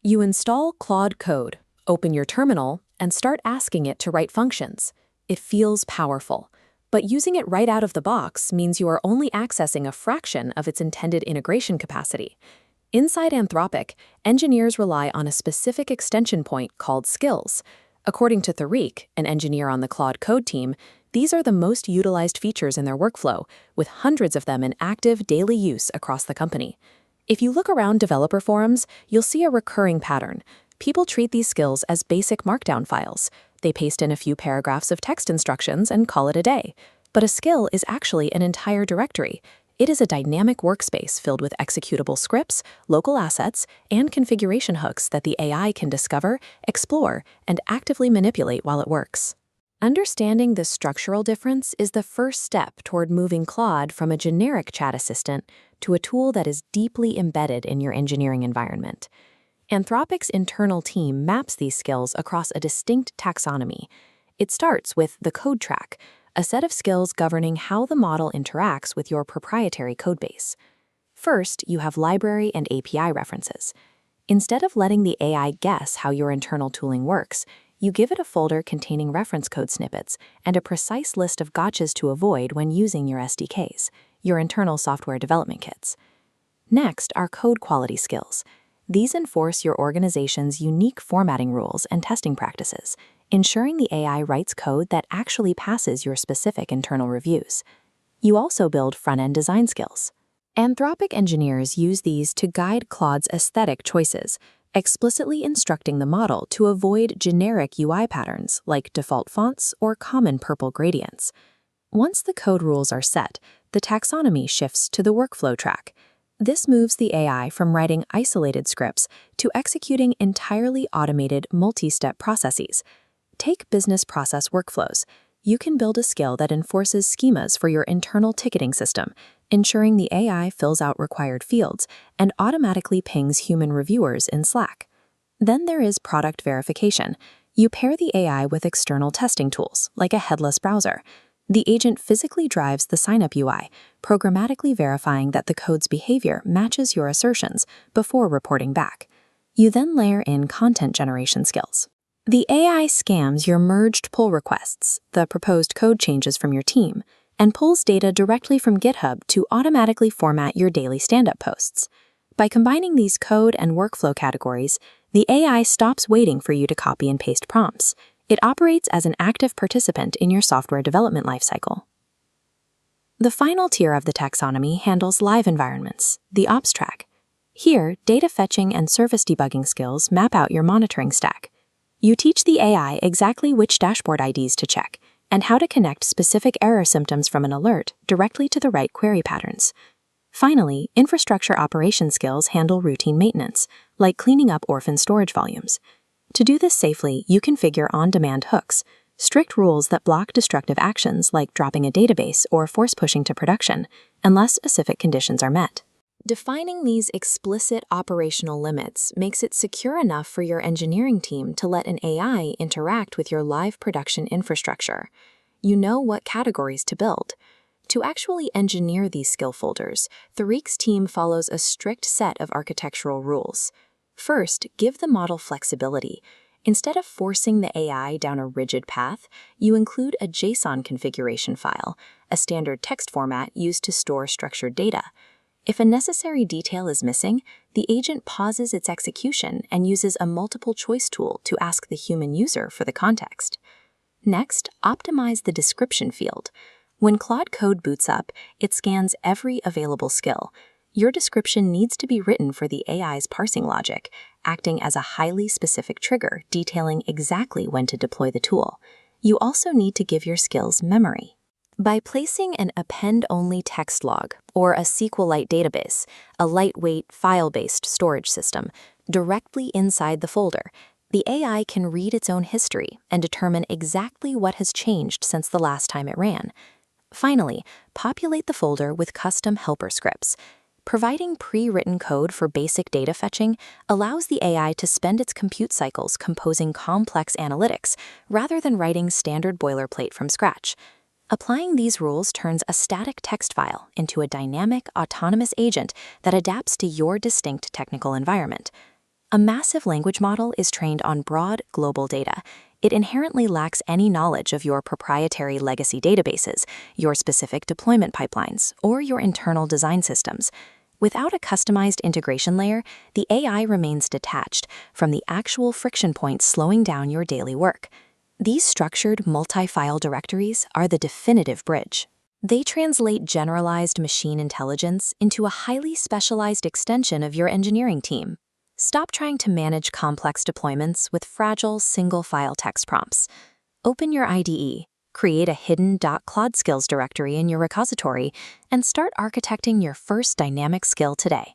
You install Claude Code, open your terminal, and start asking it to write functions. It feels powerful, but using it right out of the box means you are only accessing a fraction of its intended integration capacity. Inside Anthropic, engineers rely on a specific extension point called skills. According to Thariq, an engineer on the Claude Code team, these are the most utilized features in their workflow, with hundreds of them in active daily use across the company. If you look around developer forums, you'll see a recurring pattern. People treat these skills as basic markdown files. They paste in a few paragraphs of text instructions and call it a day. But a skill is actually an entire directory. It is a dynamic workspace filled with executable scripts, local assets, and configuration hooks that the AI can discover, explore, and actively manipulate while it works. Understanding this structural difference is the first step toward moving Claude from a generic chat assistant to a tool that is deeply embedded in your engineering environment. Anthropic's internal team maps these skills across a distinct taxonomy. It starts with the code track, a set of skills governing how the model interacts with your proprietary codebase. First, you have library and API references. Instead of letting the AI guess how your internal tooling works, you give it a folder containing reference code snippets and a precise list of gotchas to avoid when using your SDKs, your internal software development kits. Next are code quality skills. These enforce your organization's unique formatting rules and testing practices, ensuring the AI writes code that actually passes your specific internal reviews. You also build front-end design skills. Anthropic engineers use these to guide Claude's aesthetic choices, explicitly instructing the model to avoid generic UI patterns like default fonts or common purple gradients. Once the code rules are set, the taxonomy shifts to the workflow track. This moves the AI from writing isolated scripts to executing entirely automated multi-step processes. Take business process workflows. You can build a skill that enforces schemas for your internal ticketing system, ensuring the AI fills out required fields and automatically pings human reviewers in Slack. Then there is product verification. You pair the AI with external testing tools, like a headless browser. The agent physically drives the sign-up UI, programmatically verifying that the code's behavior matches your assertions before reporting back. You then layer in content generation skills. The AI scans your merged pull requests, the proposed code changes from your team, and pulls data directly from GitHub to automatically format your daily stand-up posts. By combining these code and workflow categories, the AI stops waiting for you to copy and paste prompts. It operates as an active participant in your software development lifecycle. The final tier of the taxonomy handles live environments, the ops track. Here, data fetching and service debugging skills map out your monitoring stack. You teach the AI exactly which dashboard IDs to check and how to connect specific error symptoms from an alert directly to the right query patterns. Finally, infrastructure operation skills handle routine maintenance, like cleaning up orphan storage volumes. To do this safely, you configure on-demand hooks, strict rules that block destructive actions like dropping a database or force pushing to production, unless specific conditions are met. Defining these explicit operational limits makes it secure enough for your engineering team to let an AI interact with your live production infrastructure. You know what categories to build. To actually engineer these skill folders, Thariq's team follows a strict set of architectural rules. First, give the model flexibility. Instead of forcing the AI down a rigid path, you include a JSON configuration file, a standard text format used to store structured data. If a necessary detail is missing, the agent pauses its execution and uses a multiple choice tool to ask the human user for the context. Next, optimize the description field. When Claude Code boots up, it scans every available skill. Your description needs to be written for the AI's parsing logic, acting as a highly specific trigger detailing exactly when to deploy the tool. You also need to give your skills memory. By placing an append-only text log or a SQLite database, a lightweight file-based storage system, directly inside the folder, the AI can read its own history and determine exactly what has changed since the last time it ran. Finally, populate the folder with custom helper scripts. Providing pre-written code for basic data fetching allows the AI to spend its compute cycles composing complex analytics rather than writing standard boilerplate from scratch. Applying these rules turns a static text file into a dynamic, autonomous agent that adapts to your distinct technical environment. A massive language model is trained on broad, global data. It inherently lacks any knowledge of your proprietary legacy databases, your specific deployment pipelines, or your internal design systems. Without a customized integration layer, the AI remains detached from the actual friction points slowing down your daily work. These structured multi-file directories are the definitive bridge. They translate generalized machine intelligence into a highly specialized extension of your engineering team. Stop trying to manage complex deployments with fragile single-file text prompts. Open your IDE, create a hidden .claude skills directory in your repository, and start architecting your first dynamic skill today.